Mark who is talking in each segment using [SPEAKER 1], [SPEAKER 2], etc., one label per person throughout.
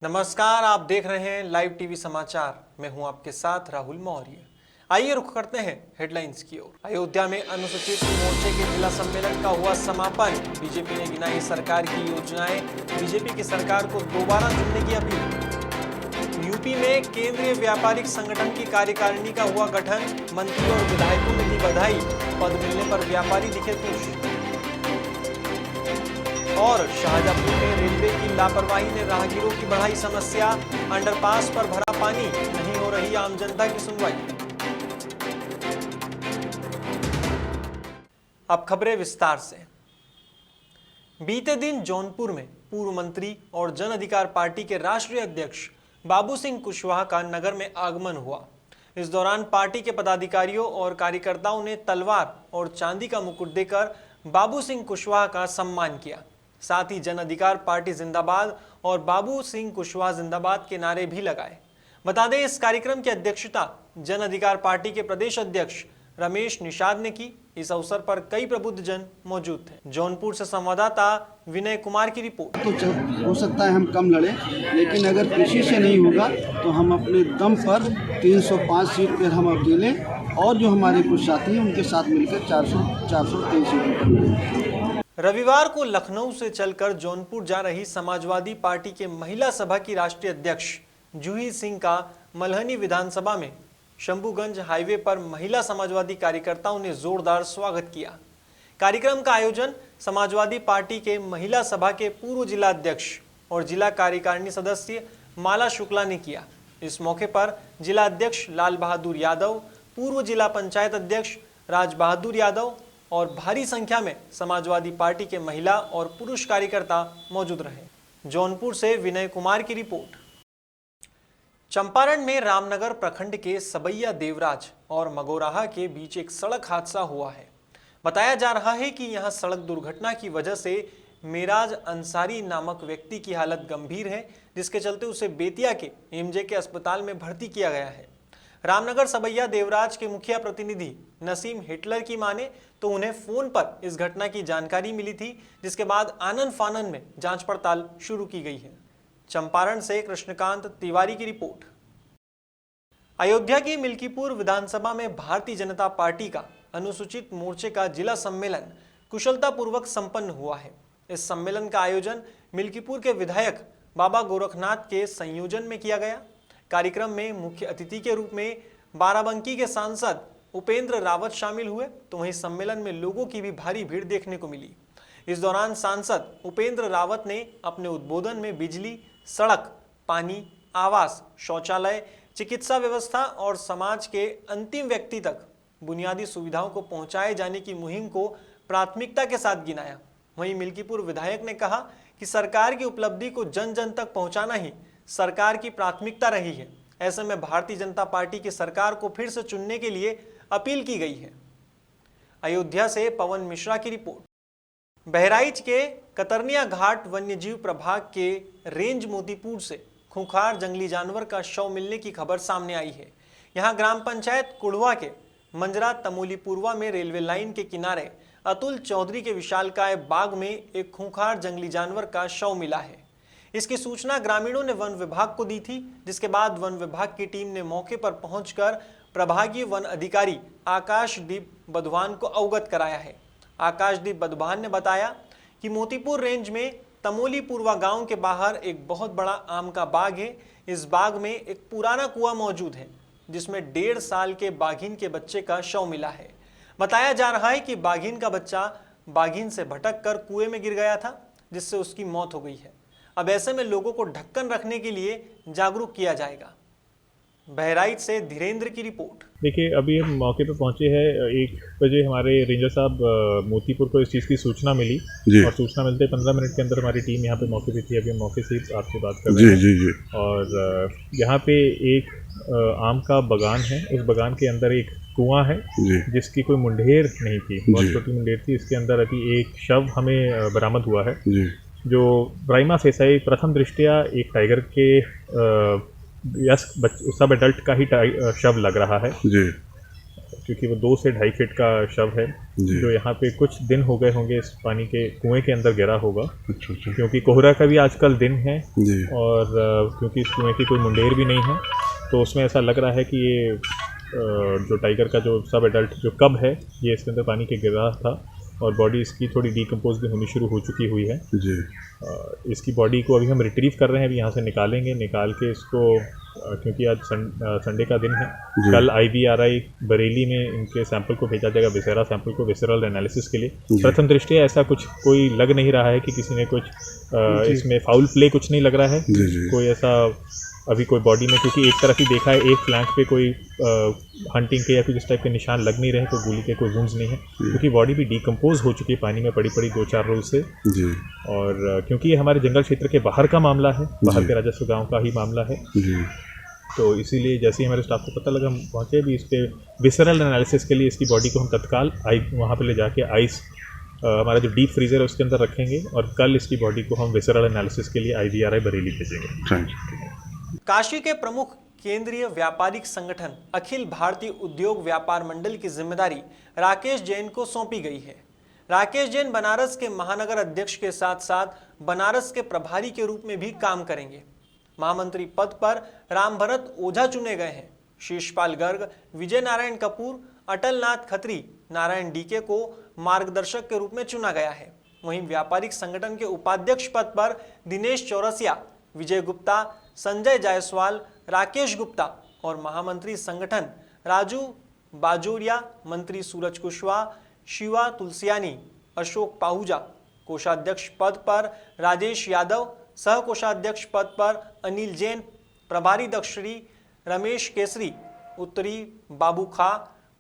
[SPEAKER 1] नमस्कार, आप देख रहे हैं लाइव टीवी समाचार। मैं हूं आपके साथ राहुल मौर्य। आइए रुख करते हैं हेडलाइंस की ओर। अयोध्या में अनुसूचित मोर्चे के जिला सम्मेलन का हुआ समापन। बीजेपी ने गिनाई सरकार की योजनाएं, बीजेपी की सरकार को दोबारा चुनने की अपील। यूपी में केंद्रीय व्यापारिक संगठन की कार्यकारिणी का हुआ गठन, मंत्री और विधायकों ने दी बधाई, पद मिलने पर व्यापारी दिखे खुश। और शाहजहांपुर में रेलवे की लापरवाही ने राहगीरों की बढ़ाई समस्या, अंडरपास पर भरा पानी, नहीं हो रही आम जनता की सुनवाई। अब खबरें विस्तार से। बीते दिन जौनपुर में पूर्व मंत्री और जन अधिकार पार्टी के राष्ट्रीय अध्यक्ष बाबू सिंह कुशवाहा का नगर में आगमन हुआ। इस दौरान पार्टी के पदाधिकारियों और कार्यकर्ताओं ने तलवार और चांदी का मुकुट देकर बाबू सिंह कुशवाहा का सम्मान किया। साथ ही जन अधिकार पार्टी जिंदाबाद और बाबू सिंह कुशवाहा जिंदाबाद के नारे भी लगाए। बता दें, इस कार्यक्रम की अध्यक्षता जन अधिकार पार्टी के प्रदेश अध्यक्ष रमेश निषाद ने की। इस अवसर पर कई प्रबुद्ध जन मौजूद थे। जौनपुर से संवाददाता विनय कुमार की रिपोर्ट।
[SPEAKER 2] तो हो सकता है हम कम लड़े, लेकिन अगर किसी से नहीं होगा तो हम अपने दम पर 305 सीट पर हम अकेले और जो हमारे कुछ साथी हैं उनके साथ मिलकर 423 सीटों पर।
[SPEAKER 1] रविवार को लखनऊ से चलकर जौनपुर जा रही समाजवादी पार्टी के महिला सभा की राष्ट्रीय अध्यक्ष जूही सिंह का मल्हनी विधानसभा में शंभूगंज हाईवे पर महिला समाजवादी कार्यकर्ताओं ने जोरदार स्वागत किया। कार्यक्रम का आयोजन समाजवादी पार्टी के महिला सभा के पूर्व जिला अध्यक्ष और जिला कार्यकारिणी सदस्य माला शुक्ला ने किया। इस मौके पर जिला अध्यक्ष लाल बहादुर यादव, पूर्व जिला पंचायत अध्यक्ष राज बहादुर यादव और भारी संख्या में समाजवादी पार्टी के महिला और पुरुष कार्यकर्ता मौजूद रहे। जौनपुर से विनय कुमार की रिपोर्ट। चंपारण में रामनगर प्रखंड के सबैया देवराज और मगोराहा के बीच एक सड़क हादसा हुआ है। बताया जा रहा है कि यहां सड़क दुर्घटना की वजह से मेराज अंसारी नामक व्यक्ति की हालत गंभीर है, जिसके चलते उसे बेतिया के एमजे के अस्पताल में भर्ती किया गया है। रामनगर सबैया देवराज के मुखिया प्रतिनिधि नसीम हिटलर की माने तो उन्हें फोन पर इस घटना की जानकारी मिली थी, जिसके बाद आनन फानन में जांच पड़ताल शुरू की गई है। चंपारण से कृष्णकांत तिवारी की रिपोर्ट। अयोध्या की मिल्कीपुर विधानसभा में भारतीय जनता पार्टी का अनुसूचित मोर्चे का जिला सम्मेलन कुशलतापूर्वक संपन्न हुआ है। इस सम्मेलन का आयोजन मिल्कीपुर के विधायक बाबा गोरखनाथ के संयोजन में किया गया। कार्यक्रम में मुख्य अतिथि के रूप में बाराबंकी के सांसद उपेंद्र रावत शामिल हुए, तो वहीं सम्मेलन में लोगों की भी भारी भीड़ देखने को मिली। इस दौरान सांसद उपेंद्र रावत ने अपने उद्बोधन में बिजली, सड़क, पानी, आवास, शौचालय, चिकित्सा व्यवस्था और समाज के अंतिम व्यक्ति तक बुनियादी सुविधाओं को पहुंचाए जाने की मुहिम को प्राथमिकता के साथ गिनाया। वहीं मिल्कीपुर विधायक ने कहा कि सरकार की उपलब्धि को जन जन तक पहुंचाना ही सरकार की प्राथमिकता रही है। ऐसे में भारतीय जनता पार्टी की सरकार को फिर से चुनने के लिए अपील की गई है। अयोध्या से पवन मिश्रा की रिपोर्ट। बहराइच के कतरनिया घाट वन्यजीव प्रभाग के रेंज मोतीपुर से खूंखार जंगली जानवर का शव मिलने की खबर सामने आई है। यहां ग्राम पंचायत कुड़वा के मंजरा तमोली पूर्वा में रेलवे लाइन के किनारे अतुल चौधरी के विशालकाय बाग में एक खूंखार जंगली जानवर का शव मिला है। इसकी सूचना ग्रामीणों ने वन विभाग को दी थी, जिसके बाद वन विभाग की टीम ने मौके पर पहुंचकर प्रभागीय वन अधिकारी आकाशदीप बधवान को अवगत कराया है। आकाशदीप बधवान ने बताया कि मोतीपुर रेंज में तमोली पूर्वा गांव के बाहर एक बहुत बड़ा आम का बाग है। इस बाग में एक पुराना कुआं मौजूद है, जिसमें 1.5 साल के बाघिन के बच्चे का शव मिला है। बताया जा रहा है कि बाघिन का बच्चा बाघिन से भटक कर कुएं में गिर गया था, जिससे उसकी मौत हो गई है। अब ऐसे में लोगों को ढक्कन रखने के लिए जागरूक किया जाएगा। बहराइच से धीरेन्द्र की रिपोर्ट।
[SPEAKER 3] देखिए, अभी हम मौके पर पहुंचे हैं। 1 बजे हमारे रेंजर साहब मोतीपुर को इस चीज़ की सूचना मिली और सूचना मिलते 15 मिनट के अंदर हमारी टीम यहाँ पे मौके पे थी। अभी हम मौके से आपसे बात कर रहे हैं। जी। और यहाँ पे एक आम का बागान है। उस बागान के अंदर एक कुआं है जिसकी कोई मुंडेर नहीं थी, बहुत छोटी मुंडेर थी। इसके अंदर अभी एक शव हमें बरामद हुआ है, जो प्राइमा फेसाई प्रथम दृष्टया एक टाइगर के सब एडल्ट का ही शव लग रहा है। क्योंकि वो 2 से 2.5 फीट का शव है जो यहाँ पे कुछ दिन हो गए होंगे इस पानी के कुएं के अंदर गिरा होगा।
[SPEAKER 4] अच्छा।
[SPEAKER 3] क्योंकि कोहरा का भी आजकल दिन है और क्योंकि इस कुएं की कोई मुंडेर भी नहीं है, तो उसमें ऐसा लग रहा है कि ये जो टाइगर का जो सब एडल्ट जो कब है ये इसके अंदर पानी के गिर रहा था और बॉडी इसकी थोड़ी डिकम्पोज भी होनी शुरू हो चुकी हुई है
[SPEAKER 4] जी।
[SPEAKER 3] इसकी बॉडी को अभी हम रिट्रीव कर रहे हैं, अभी यहाँ से निकाल के इसको, क्योंकि आज संडे का दिन है, कल IVRI बरेली में इनके सैंपल को भेजा जाएगा, विसेरा सैंपल को विसेरल एनालिसिस के लिए। प्रथम दृष्टया ऐसा कुछ कोई लग नहीं रहा है कि किसी ने कुछ इसमें फाउल प्ले कुछ नहीं लग रहा है कोई ऐसा अभी कोई बॉडी में, क्योंकि एक तरफ ही देखा है, एक फ्लैंक पे कोई हंटिंग के या कुछ इस टाइप के निशान लग नहीं रहे, कोई गोली के कोई वुंड्स नहीं है, क्योंकि बॉडी भी डिकम्पोज हो चुकी है पानी में पड़ी 2-4 रोज से
[SPEAKER 4] जी।
[SPEAKER 3] और क्योंकि ये हमारे जंगल क्षेत्र के बाहर का मामला है, बाहर के राजस्व गाँव का ही मामला है
[SPEAKER 4] जी।
[SPEAKER 3] तो इसीलिए जैसे ही हमारे स्टाफ को पता लगा हम पहुँचे भी इस पर विसरल एनालिसिस के लिए इसकी बॉडी को हम तत्काल वहाँ पर ले जाके आइस हमारा जो डीप फ्रीजर है उसके अंदर रखेंगे और कल इसकी बॉडी को हम विसरल एनालिसिस के लिए IVRI बरेली भेजेंगे।
[SPEAKER 1] काशी के प्रमुख केंद्रीय व्यापारिक संगठन अखिल भारतीय उद्योग व्यापार मंडल की जिम्मेदारी राकेश जैन को सौंपी गई है। राकेश जैन बनारस के महानगर अध्यक्ष के साथ साथ बनारस के प्रभारी के रूप में भी काम करेंगे। महामंत्री पद पर रामभरत ओझा चुने गए हैं। शीर्षपाल गर्ग, विजय नारायण कपूर, अटल नाथ खत्री, नारायण डीके को मार्गदर्शक के रूप में चुना गया है। वहीं व्यापारिक संगठन के उपाध्यक्ष पद पर दिनेश चौरसिया, विजय गुप्ता, संजय जायसवाल, राकेश गुप्ता और महामंत्री संगठन राजू बाजोरिया, मंत्री सूरज कुशवाहा, शिवा तुलसियानी, अशोक पाहुजा, कोषाध्यक्ष पद पर राजेश यादव, सह कोषाध्यक्ष पद पर अनिल जैन, प्रभारी दक्षिणी रमेश केसरी, उत्तरी बाबू खा,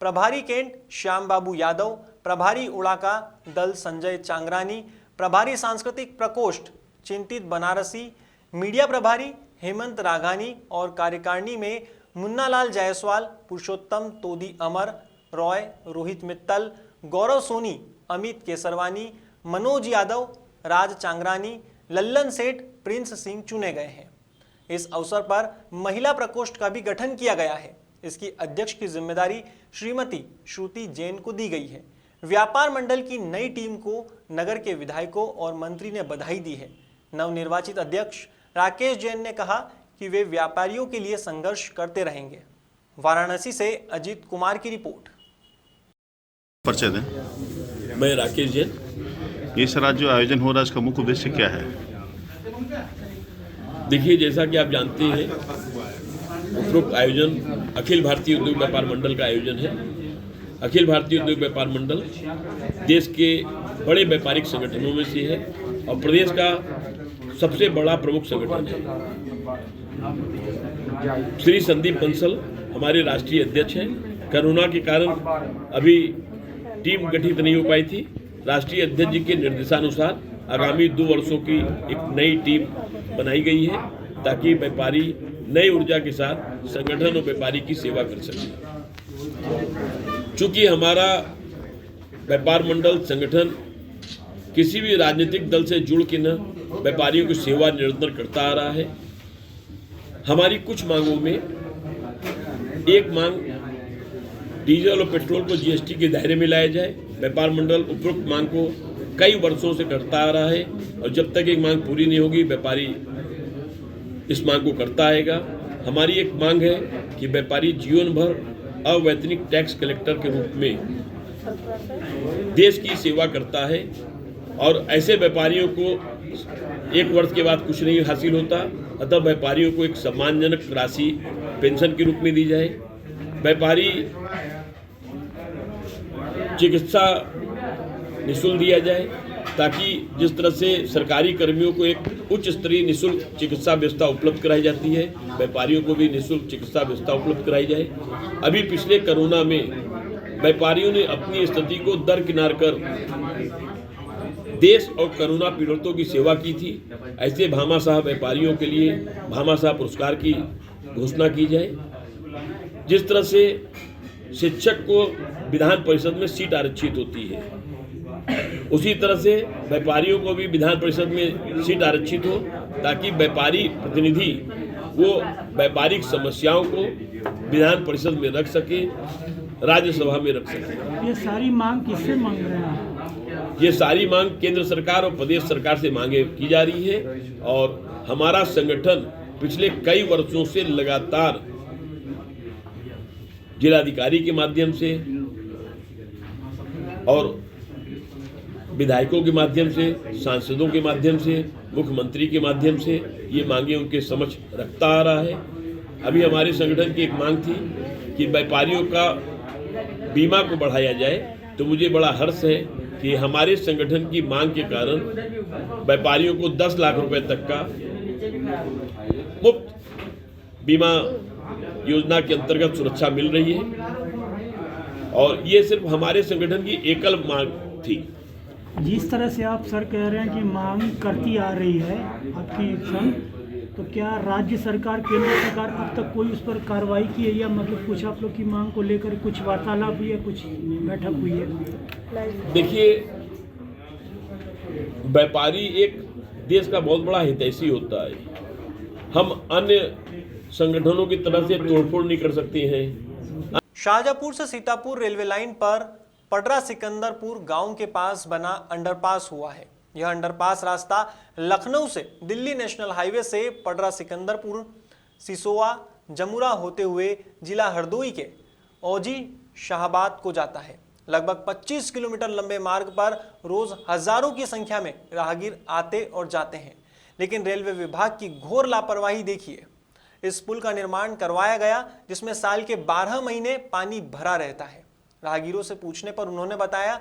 [SPEAKER 1] प्रभारी कैंट श्याम बाबू यादव, प्रभारी उड़ाका दल संजय चांगरानी, प्रभारी सांस्कृतिक प्रकोष्ठ चिंतित बनारसी, मीडिया प्रभारी हेमंत राघानी और कार्यकारिणी में मुन्नालाल जायसवाल, पुरुषोत्तम तोदी अमर, रॉय, रोहित मित्तल, गौरव सोनी, अमित केसरवानी, मनोज यादव, राज चांगरानी, लल्लन सेठ, प्रिंस सिंह चुने गए हैं। इस अवसर पर महिला प्रकोष्ठ का भी गठन किया गया है। इसकी अध्यक्ष की जिम्मेदारी श्रीमती श्रुति जैन को दी गई है। व्यापार मंडल की नई टीम को नगर के विधायकों और मंत्री ने बधाई दी है। नवनिर्वाचित अध्यक्ष राकेश जैन ने कहा कि वे व्यापारियों के लिए संघर्ष करते रहेंगे। वाराणसी से अजीत कुमार की रिपोर्ट।
[SPEAKER 4] परिचय दें।
[SPEAKER 5] मैं राकेश जैन।
[SPEAKER 4] ये सर आज जो आयोजन हो रहा है इसका मुख्य उद्देश्य क्या है?
[SPEAKER 5] देखिए, जैसा कि आप जानते हैं, उपरोक्त आयोजन अखिल भारतीय उद्योग व्यापार मंडल का आयोजन है। अखिल भारतीय उद्योग व्यापार मंडल देश के बड़े व्यापारिक संगठनों में से है और प्रदेश का सबसे बड़ा प्रमुख संगठन है। श्री संदीप बंसल हमारे राष्ट्रीय अध्यक्ष हैं। कोरोना के कारण अभी टीम गठित नहीं हो पाई थी। राष्ट्रीय अध्यक्ष जी के निर्देशानुसार आगामी 2 वर्षों की एक नई टीम बनाई गई है ताकि व्यापारी नई ऊर्जा के साथ संगठन और व्यापारी की सेवा कर सके। चूंकि हमारा व्यापार मंडल संगठन किसी भी राजनीतिक दल से जुड़ के न व्यापारियों की सेवा निरंतर करता आ रहा है। हमारी कुछ मांगों में एक मांग डीजल और पेट्रोल को GST के दायरे में लाया जाए। व्यापार मंडल उपरोक्त मांग को कई वर्षों से करता आ रहा है और जब तक एक मांग पूरी नहीं होगी व्यापारी इस मांग को करता आएगा। हमारी एक मांग है कि व्यापारी जीवन भर अवैतनिक टैक्स कलेक्टर के रूप में देश की सेवा करता है और ऐसे व्यापारियों को 1 वर्ष के बाद कुछ नहीं हासिल होता, अतः व्यापारियों को एक सम्मानजनक राशि पेंशन के रूप में दी जाए। व्यापारी चिकित्सा निःशुल्क दिया जाए ताकि जिस तरह से सरकारी कर्मियों को एक उच्च स्तरीय निःशुल्क चिकित्सा व्यवस्था उपलब्ध कराई जाती है, व्यापारियों को भी निःशुल्क चिकित्सा व्यवस्था उपलब्ध कराई जाए। अभी पिछले कोरोना में व्यापारियों ने अपनी स्थिति को दरकिनार कर देश और कोरोना पीड़ितों की सेवा की थी। ऐसे भामाशाह व्यापारियों के लिए भामाशाह पुरस्कार की घोषणा की जाए। जिस तरह से शिक्षक को विधान परिषद में सीट आरक्षित होती है, उसी तरह से व्यापारियों को भी विधान परिषद में सीट आरक्षित हो ताकि व्यापारी प्रतिनिधि वो व्यापारिक समस्याओं को विधान परिषद में रख सके। राज्यसभा में रख सकें।
[SPEAKER 6] ये सारी मांग किससे मांग रहे हैं?
[SPEAKER 5] ये सारी मांग केंद्र सरकार और प्रदेश सरकार से मांगे की जा रही है और हमारा संगठन पिछले कई वर्षों से लगातार जिलाधिकारी के माध्यम से और विधायकों के माध्यम से, सांसदों के माध्यम से, मुख्यमंत्री के माध्यम से ये मांगे उनके समक्ष रखता आ रहा है। अभी हमारे संगठन की एक मांग थी कि व्यापारियों का बीमा को बढ़ाया जाए, तो मुझे बड़ा हर्ष है कि हमारे संगठन की मांग के कारण व्यापारियों को 10 लाख रुपए तक का मुफ्त बीमा योजना के अंतर्गत सुरक्षा मिल रही है और ये सिर्फ हमारे संगठन की एकल मांग थी।
[SPEAKER 6] जिस तरह से आप सर कह रहे हैं कि मांग करती आ रही है आपकी संघ, तो क्या राज्य सरकार, केंद्र सरकार अब तक कोई उस पर कार्रवाई की है या मतलब कुछ आप लोग की मांग को लेकर कुछ वार्तालाप हुई है, कुछ बैठक हुई है?
[SPEAKER 5] देखिए, व्यापारी एक देश का बहुत बड़ा हितैषी होता है। हम अन्य संगठनों की तरह से तोड़फोड़ नहीं कर सकते हैं।
[SPEAKER 1] शाहजहांपुर से सीतापुर रेलवे लाइन पर पडरा सिकंदरपुर गांव के पास बना अंडरपास हुआ है। यह अंडरपास रास्ता लखनऊ से दिल्ली नेशनल हाईवे से पडरा सिकंदरपुर, सिसोआ, जमुरा होते हुए जिला हरदोई के औजी शाहबाद को जाता है। लगभग 25 किलोमीटर लंबे मार्ग पर रोज हजारों की संख्या में राहगीर आते और जाते हैं, लेकिन रेलवे विभाग की घोर लापरवाही देखिए। इस पुल का निर्माण करवाया गया जिसमें साल के 12 महीने पानी भरा रहता है। राहगीरों से पूछने पर उन्होंने बताया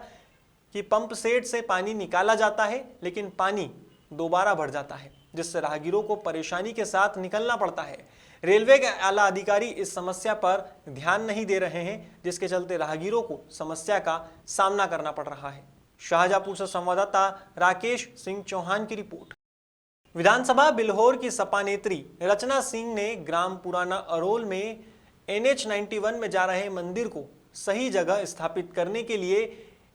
[SPEAKER 1] कि पंप सेट से पानी निकाला जाता है, लेकिन पानी दोबारा भर जाता है, जिससे राहगीरों को परेशानी के साथ निकलना पड़ता है। रेलवे के आला अधिकारी इस समस्या पर ध्यान नहीं दे रहे हैं, जिसके चलते राहगीरों को समस्या का सामना करना पड़ रहा है। शाहजहांपुर से संवाददाता राकेश सिंह चौहान की रिपोर्ट। विधानसभा बिल्हौर की सपा नेत्री रचना सिंह ने ग्राम पुराना अरोल में NH91 में जा रहे मंदिर को सही जगह स्थापित करने के लिए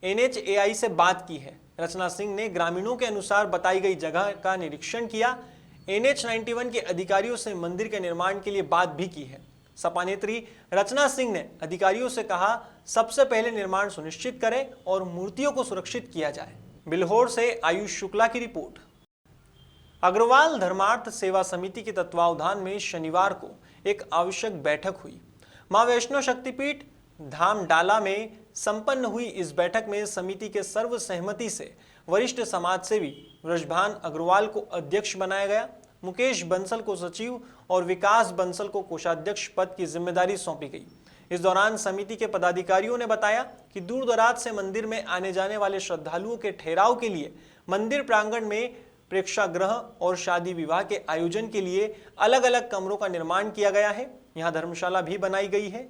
[SPEAKER 1] NHAI से बात की है। रचना सिंह ने ग्रामीणों के अनुसार बताई गई जगह का निरीक्षण किया। NH91 के अधिकारियों से मंदिर के निर्माण के लिए बात भी की है। सपा नेत्री रचना सिंह ने अधिकारियों से कहा, सबसे पहले निर्माण सुनिश्चित करें और मूर्तियों को सुरक्षित किया जाए। बिल्हौर से आयुष शुक्ला की रिपोर्ट। अग्रवाल धर्मार्थ सेवा समिति के तत्वावधान में शनिवार को एक आवश्यक बैठक हुई। मां वैष्णो शक्तिपीठ धाम डाला में संपन्न हुई इस बैठक में समिति के सर्वसहमति से वरिष्ठ समाजसेवी ब्रजभान अग्रवाल को अध्यक्ष बनाया गया। मुकेश बंसल को सचिव और विकास बंसल को कोषाध्यक्ष पद की जिम्मेदारी सौंपी गई। इस दौरान समिति के पदाधिकारियों ने बताया कि दूर दराज से मंदिर में आने जाने वाले श्रद्धालुओं के ठहराव के लिए मंदिर प्रांगण में प्रेक्षागृह और शादी विवाह के आयोजन के लिए अलग अलग कमरों का निर्माण किया गया है। यहाँ धर्मशाला भी बनाई गई है।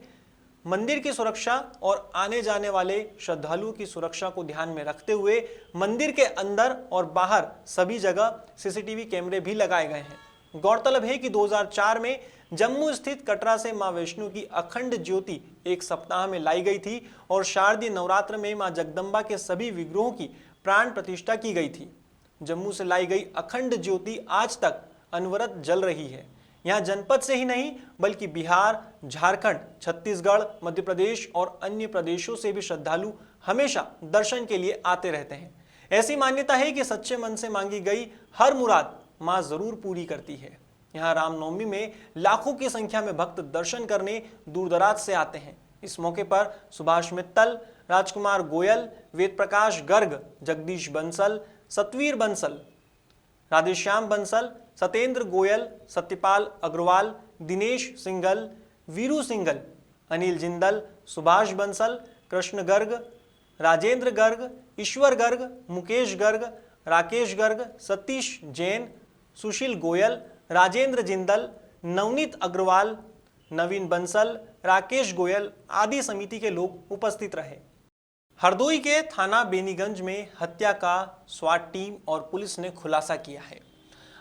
[SPEAKER 1] मंदिर की सुरक्षा और आने जाने वाले श्रद्धालुओं की सुरक्षा को ध्यान में रखते हुए मंदिर के अंदर और बाहर सभी जगह CCTV कैमरे भी लगाए गए हैं। गौरतलब है कि 2004 में जम्मू स्थित कटरा से मां वैष्णो की अखंड ज्योति एक सप्ताह में लाई गई थी और शारदीय नवरात्र में मां जगदम्बा के सभी विग्रहों की प्राण प्रतिष्ठा की गई थी। जम्मू से लाई गई अखंड ज्योति आज तक अनवरत जल रही है। यहाँ जनपद से ही नहीं बल्कि बिहार, झारखंड, छत्तीसगढ़, मध्य प्रदेश और अन्य प्रदेशों से भी श्रद्धालु हमेशा दर्शन के लिए आते रहते हैं। ऐसी मान्यता है कि सच्चे मन से मांगी गई हर मुराद मां जरूर पूरी करती है। यहाँ रामनवमी में लाखों की संख्या में भक्त दर्शन करने दूर दराज से आते हैं। इस मौके पर सुभाष मित्तल, राजकुमार गोयल, वेद प्रकाश गर्ग, जगदीश बंसल, सतवीर बंसल, राधेश्याम बंसल, सतेंद्र गोयल, सत्यपाल अग्रवाल, दिनेश सिंगल, वीरू सिंगल, अनिल जिंदल, सुभाष बंसल, कृष्ण गर्ग, राजेंद्र गर्ग, ईश्वर गर्ग, मुकेश गर्ग, राकेश गर्ग, सतीश जैन, सुशील गोयल, राजेंद्र जिंदल, नवनीत अग्रवाल, नवीन बंसल, राकेश गोयल आदि समिति के लोग उपस्थित रहे। हरदोई के थाना बेनीगंज में हत्या का स्वाट टीम और पुलिस ने खुलासा किया है।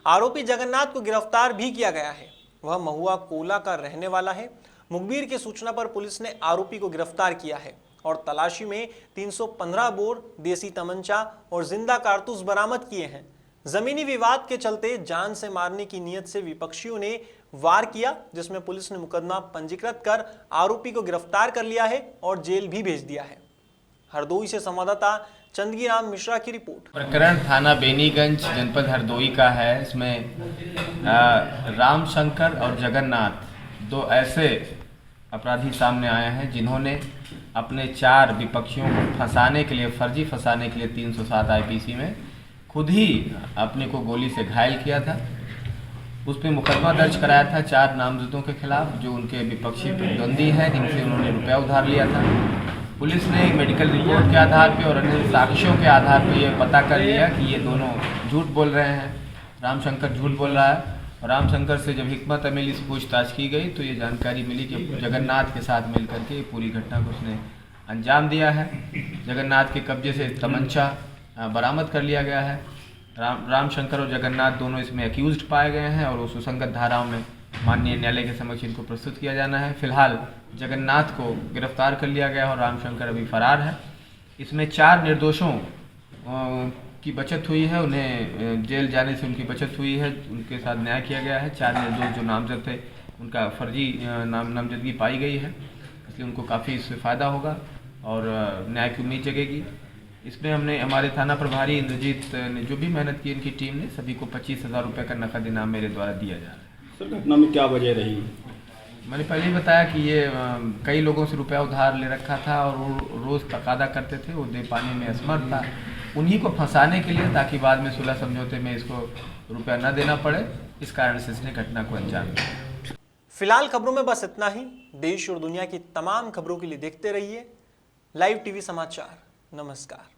[SPEAKER 1] आरोपी जगन्नाथ को गिरफ्तार भी किया गया है। वह महुआ कोला का रहने वाला है। मुखबिर की सूचना पर पुलिस ने आरोपी को गिरफ्तार किया है और तलाशी में 315 बोर देसी तमंचा और जिंदा कारतूस बरामद किए हैं। जमीनी विवाद के चलते जान से मारने की नीयत से विपक्षियों ने वार किया, जिसमें पुलिस ने मुकदमा पंजीकृत कर आरोपी को गिरफ्तार कर लिया है और जेल भी भेज दिया है। हरदोई से संवाददाता चंदगी राम मिश्रा की रिपोर्ट।
[SPEAKER 7] प्रकरण थाना बेनीगंज जनपद हरदोई का है। इसमें रामशंकर और जगन्नाथ दो ऐसे अपराधी सामने आए हैं जिन्होंने अपने 4 विपक्षियों को फंसाने के लिए, फर्जी फंसाने के लिए 307 आईपीसी में खुद ही अपने को गोली से घायल किया था। उस पर मुकदमा दर्ज कराया था 4 नामजदों के खिलाफ जो उनके विपक्षी प्रतिद्वंदी हैं, जिनसे उन्होंने रुपया उधार लिया था। पुलिस ने एक मेडिकल रिपोर्ट के आधार पर और अन्य साक्ष्यों के आधार पर यह पता कर लिया कि ये दोनों झूठ बोल रहे हैं। रामशंकर झूठ बोल रहा है और रामशंकर से जब हिकमत अमीली से पूछताछ की गई तो ये जानकारी मिली कि जगन्नाथ के साथ मिलकर के पूरी घटना को उसने अंजाम दिया है। जगन्नाथ के कब्जे से तमंचा बरामद कर लिया गया है। रामशंकर और जगन्नाथ दोनों इसमें अक्यूज्ड पाए गए हैं और सुसंगत धाराओं में माननीय न्यायालय के समक्ष इनको प्रस्तुत किया जाना है। फिलहाल जगन्नाथ को गिरफ्तार कर लिया गया और रामशंकर अभी फरार है। इसमें 4 निर्दोषों की बचत हुई है, उन्हें जेल जाने से उनकी बचत हुई है, उनके साथ न्याय किया गया है। 4 निर्दोष जो नामजद थे उनका फर्जी नामजदगी पाई गई है, इसलिए उनको काफ़ी इससे फ़ायदा होगा और न्याय की उम्मीद जगेगी। इसमें हमने हमारे थाना प्रभारी इंद्रजीत ने जो भी मेहनत की, इनकी टीम ने सभी को 25,000 रुपये का नकद इनाम मेरे द्वारा दिया जा रहा है।
[SPEAKER 8] सर, घटना में क्या वजह रही?
[SPEAKER 7] मैंने पहले ही बताया कि ये कई लोगों से रुपया उधार ले रखा था और वो रोज़ तकादा करते थे, वो दे पाने में असमर्थ था। उन्हीं को फंसाने के लिए, ताकि बाद में सुलह समझौते में इसको रुपया न देना पड़े, इस कारण से इसने घटना को अंजाम दिया।
[SPEAKER 1] फिलहाल खबरों में बस इतना ही। देश और दुनिया की तमाम खबरों के लिए देखते रहिए लाइव टीवी समाचार। नमस्कार।